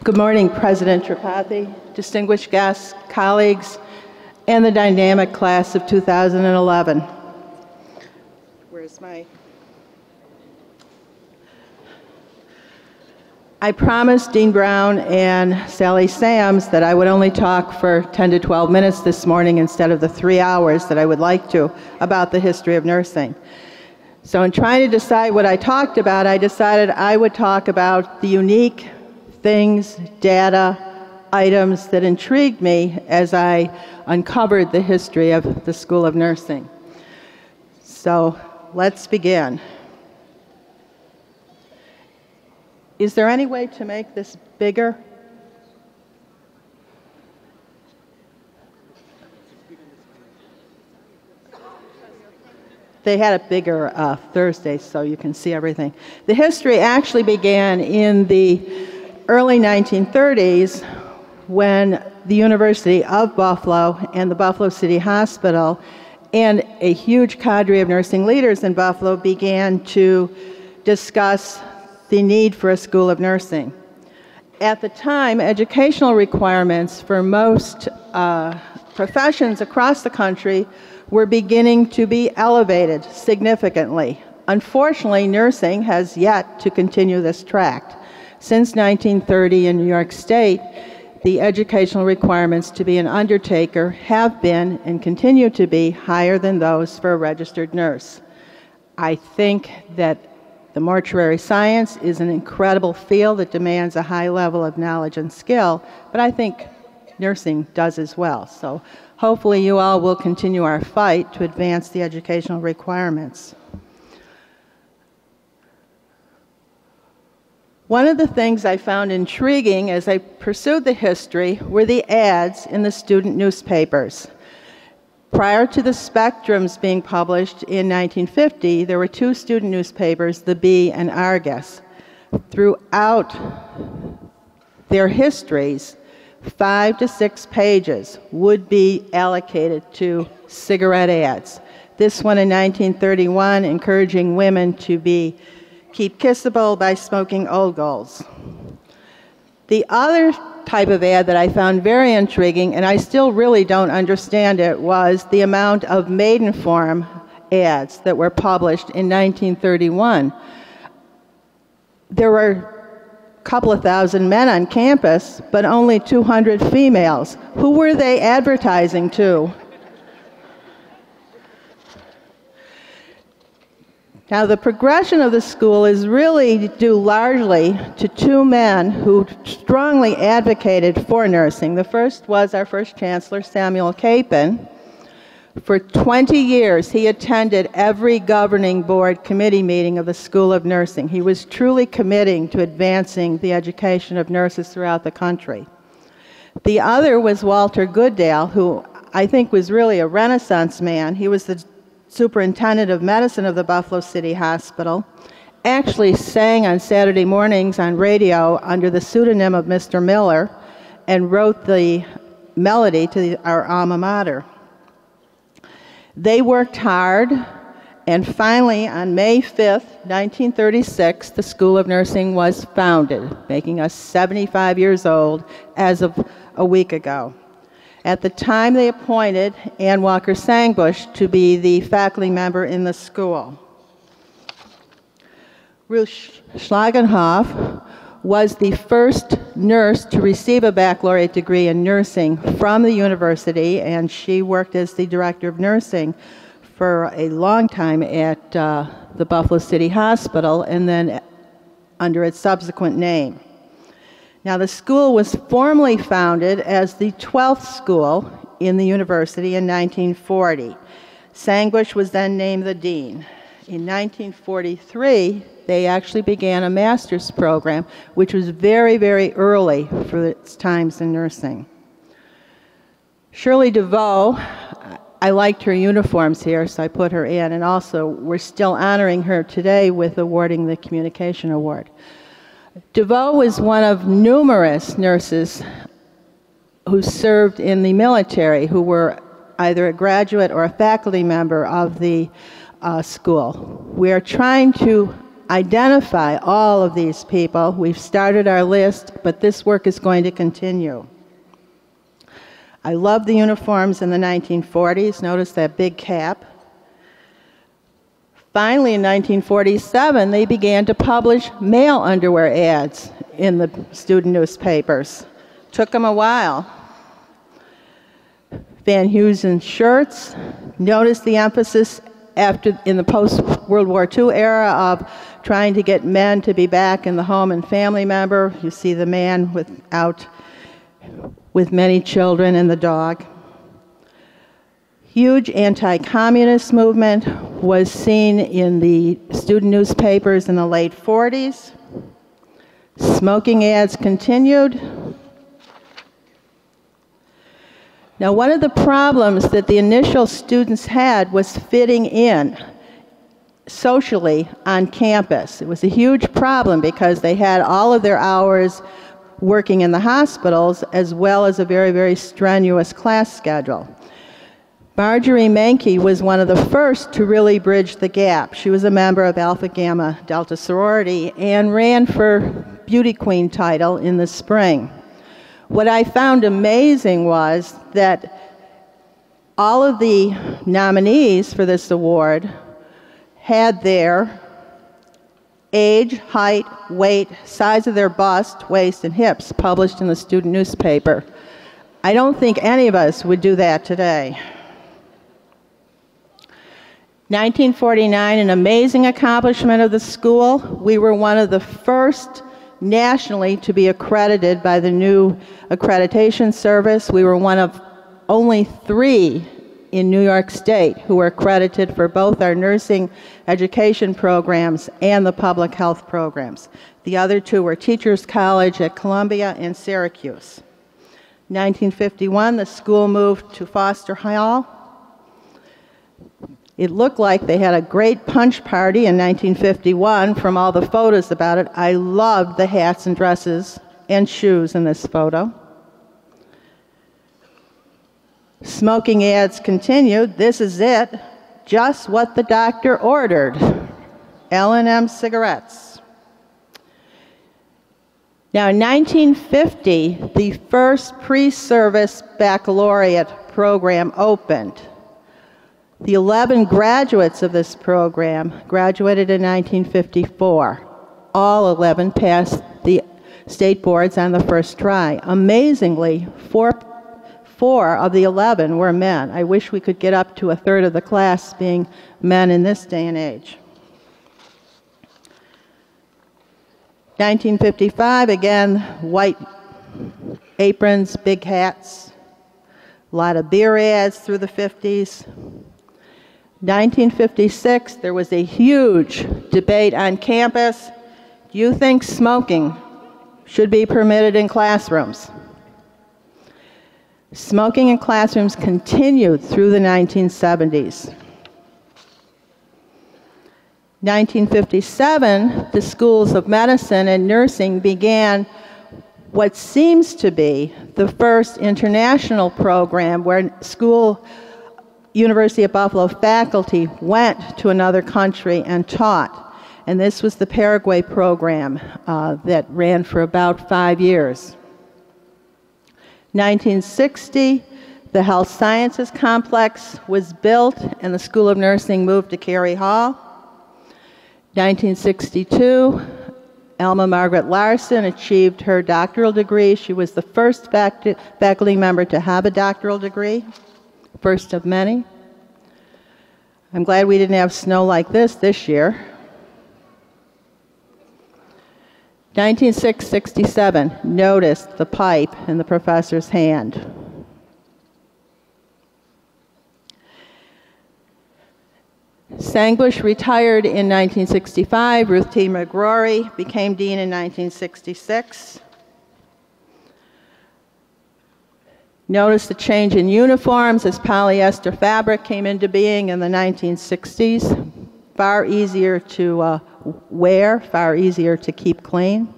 Good morning, President Tripathi, distinguished guests, colleagues, and the dynamic class of 2011. I promised Dean Brown and Sally Sams that I would only talk for 10 to 12 minutes this morning instead of the 3 hours that I would like to about the history of nursing. So in trying to decide what I talked about, I decided I would talk about the unique things, data, items that intrigued me as I uncovered the history of the School of Nursing. So let's begin. Is there any way to make this bigger? They had it bigger Thursday, so you can see everything. The history actually began in the early 1930s when the University of Buffalo and the Buffalo City Hospital and a huge cadre of nursing leaders in Buffalo began to discuss the need for a school of nursing. At the time, educational requirements for most professions across the country were beginning to be elevated significantly. Unfortunately, nursing has yet to continue this track. Since 1930 in New York State, the educational requirements to be an undertaker have been and continue to be higher than those for a registered nurse. I think that the mortuary science is an incredible field that demands a high level of knowledge and skill, but I think nursing does as well. So hopefully you all will continue our fight to advance the educational requirements. One of the things I found intriguing as I pursued the history were the ads in the student newspapers. Prior to the Spectrums being published in 1950, there were two student newspapers, the Bee and Argus. Throughout their histories, 5 to 6 pages would be allocated to cigarette ads. This one in 1931, encouraging women to keep kissable by smoking Old Golds. The other type of ad that I found very intriguing, and I still really don't understand it, was the amount of maiden form ads that were published in 1931. There were a couple of thousand men on campus, but only 200 females. Who were they advertising to? Now, the progression of the school is really due largely to two men who strongly advocated for nursing. The first was our first chancellor, Samuel Capon. For 20 years, he attended every governing board committee meeting of the School of Nursing. He was truly committing to advancing the education of nurses throughout the country. The other was Walter Goodale, who I think was really a Renaissance man. He was the superintendent of medicine of the Buffalo City Hospital, actually sang on Saturday mornings on radio under the pseudonym of Mr. Miller, and wrote the melody to our alma mater. They worked hard, and finally, on May 5th, 1936, the School of Nursing was founded, making us 75 years old as of a week ago. At the time, they appointed Ann Walker Sangbush to be the faculty member in the school. Ruth Schlagenhoff was the first nurse to receive a baccalaureate degree in nursing from the university, and she worked as the director of nursing for a long time at the Buffalo City Hospital, and then under its subsequent name. Now, the school was formally founded as the 12th school in the university in 1940. Sangbush was then named the dean. In 1943, they actually began a master's program, which was very, very early for its times in nursing. Shirley DeVoe, I liked her uniforms here, so I put her in, and also we're still honoring her today with awarding the Communication Award. DeVoe was one of numerous nurses who served in the military, who were either a graduate or a faculty member of the school. We are trying to identify all of these people. We've started our list, but this work is going to continue. I love the uniforms in the 1940s. Notice that big cap. Finally, in 1947, they began to publish male underwear ads in the student newspapers. Took them a while. Van Heusen shirts. Notice the emphasis in the post-World War II era of trying to get men to be back in the home and family member. You see the man with many children and the dog. Huge anti-communist movement was seen in the student newspapers in the late 40s. Smoking ads continued. Now, one of the problems that the initial students had was fitting in socially on campus. It was a huge problem because they had all of their hours working in the hospitals as well as a very, very strenuous class schedule. Marjorie Mankey was one of the first to really bridge the gap. She was a member of Alpha Gamma Delta sorority and ran for Beauty Queen title in the spring. What I found amazing was that all of the nominees for this award had their age, height, weight, size of their bust, waist, and hips published in the student newspaper. I don't think any of us would do that today. 1949, an amazing accomplishment of the school. We were one of the first nationally to be accredited by the new accreditation service. We were one of only 3 in New York State who were accredited for both our nursing education programs and the public health programs. The other 2 were Teachers College at Columbia and Syracuse. 1951, the school moved to Foster Hall. It looked like they had a great punch party in 1951 from all the photos about it. I loved the hats and dresses and shoes in this photo. Smoking ads continued. This is it. Just what the doctor ordered. L&M cigarettes. Now, in 1950, the first pre-service baccalaureate program opened. The 11 graduates of this program graduated in 1954. All 11 passed the state boards on the first try. Amazingly, four of the 11 were men. I wish we could get up to a third of the class being men in this day and age. 1955, again, white aprons, big hats, a lot of beer ads through the 50s. 1956, there was a huge debate on campus. Do you think smoking should be permitted in classrooms? Smoking in classrooms continued through the 1970s. 1957, the schools of medicine and nursing began what seems to be the first international program where University of Buffalo faculty went to another country and taught. And this was the Paraguay program that ran for about 5 years. 1960, the Health Sciences Complex was built and the School of Nursing moved to Cary Hall. 1962, Alma Margaret Larson achieved her doctoral degree. She was the first faculty member to have a doctoral degree. First of many. I'm glad we didn't have snow like this year. 1967, notice the pipe in the professor's hand. Sangbush retired in 1965. Ruth T. McGrory became dean in 1966. Notice the change in uniforms as polyester fabric came into being in the 1960s. Far easier to wear, far easier to keep clean.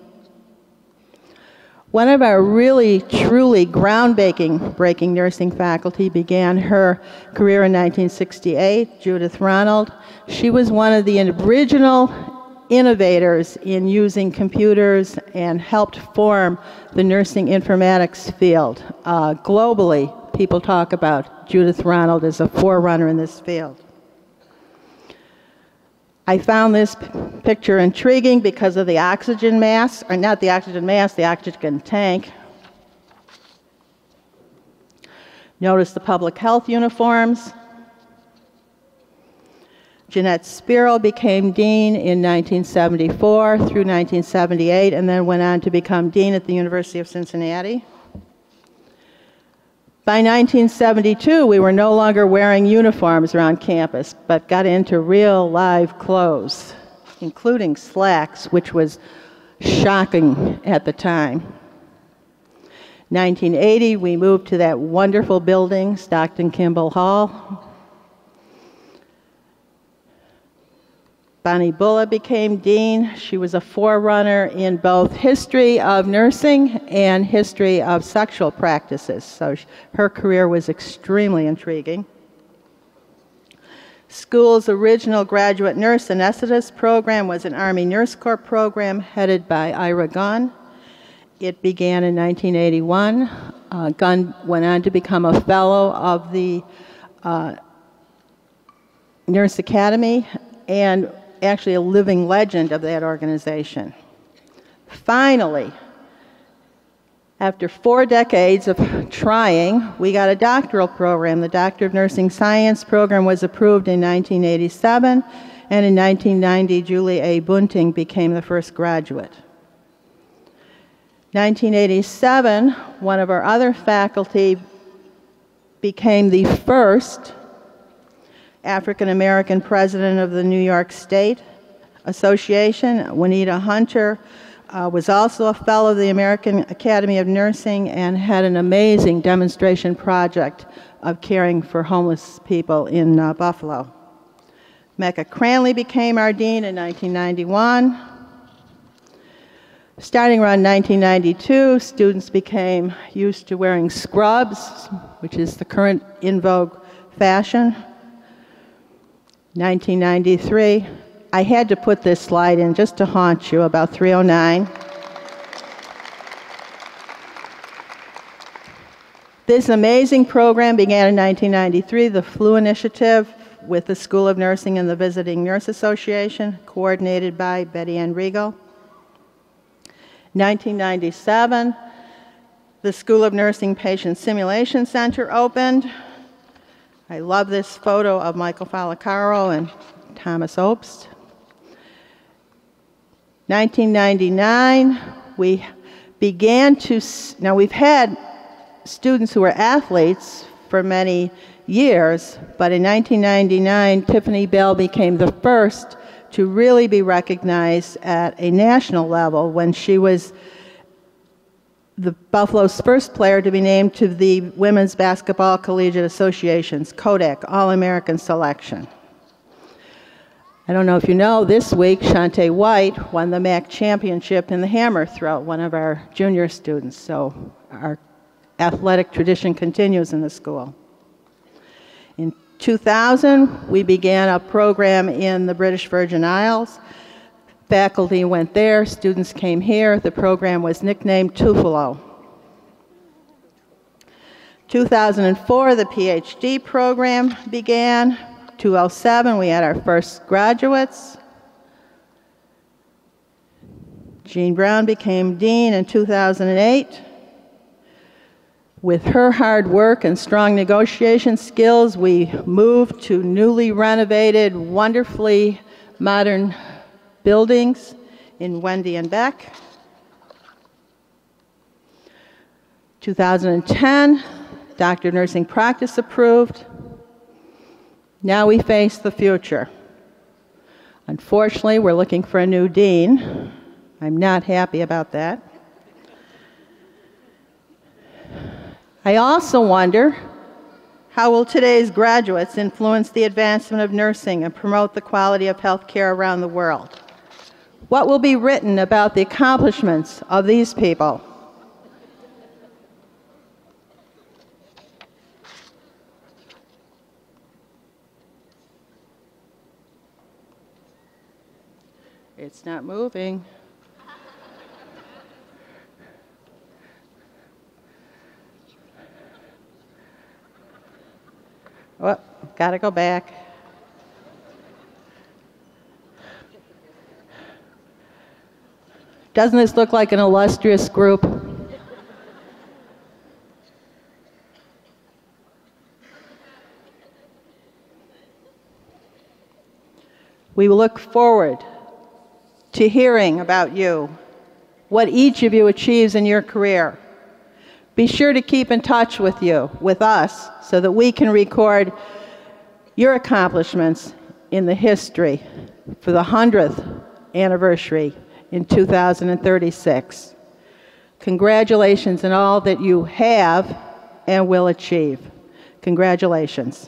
One of our really, truly groundbreaking nursing faculty began her career in 1968, Judith Ronald. She was one of the original innovators in using computers and helped form the nursing informatics field. Globally, people talk about Judith Ronald as a forerunner in this field. I found this picture intriguing because of the oxygen mask, or not the oxygen mask, the oxygen tank. Notice the public health uniforms. Jeanette Spiro became dean in 1974 through 1978, and then went on to become dean at the University of Cincinnati. By 1972, we were no longer wearing uniforms around campus, but got into real live clothes, including slacks, which was shocking at the time. 1980, we moved to that wonderful building, Stockton Kimball Hall. Bonnie Bulla became dean. She was a forerunner in both history of nursing and history of sexual practices, so her career was extremely intriguing. School's original graduate nurse anesthetist program was an Army Nurse Corps program headed by Ira Gunn. It began in 1981. Gunn went on to become a fellow of the Nurse Academy and actually a living legend of that organization. Finally, after 4 decades of trying, we got a doctoral program. The Doctor of Nursing Science program was approved in 1987, and in 1990, Julie A. Bunting became the first graduate. 1987, one of our other faculty became the first African American president of the New York State Association. Juanita Hunter was also a fellow of the American Academy of Nursing and had an amazing demonstration project of caring for homeless people in Buffalo. Mecca Cranley became our dean in 1991. Starting around 1992, students became used to wearing scrubs, which is the current in vogue fashion. 1993, I had to put this slide in just to haunt you about 309. This amazing program began in 1993, the Flu Initiative, with the School of Nursing and the Visiting Nurse Association, coordinated by Betty Ann Riegel. 1997, the School of Nursing Patient Simulation Center opened. I love this photo of Michael Falacaro and Thomas Obst. 1999, we began to, now we've had students who were athletes for many years, but in 1999, Tiffany Bell became the first to really be recognized at a national level when she was the Buffalo's first player to be named to the Women's Basketball Collegiate Association's Kodak All-American Selection. I don't know if you know, this week Shantae White won the MAC championship in the hammer throw, one of our junior students, so our athletic tradition continues in the school. In 2000, we began a program in the British Virgin Isles. Faculty went there, students came here. The program was nicknamed Tufalo. 2004, the Ph.D. program began. 2007, we had our first graduates. Jean Brown became dean in 2008. With her hard work and strong negotiation skills, we moved to newly renovated, wonderfully modern buildings in Wendy and Beck. 2010, Doctor of Nursing practice approved. Now we face the future. Unfortunately, we're looking for a new dean. I'm not happy about that. I also wonder, how will today's graduates influence the advancement of nursing and promote the quality of health care around the world? What will be written about the accomplishments of these people? It's not moving. Oh, gotta go back. Doesn't this look like an illustrious group? We look forward to hearing about you, what each of you achieves in your career. Be sure to keep in touch with us, so that we can record your accomplishments in the history for the 100th anniversary in 2036. Congratulations on all that you have and will achieve. Congratulations.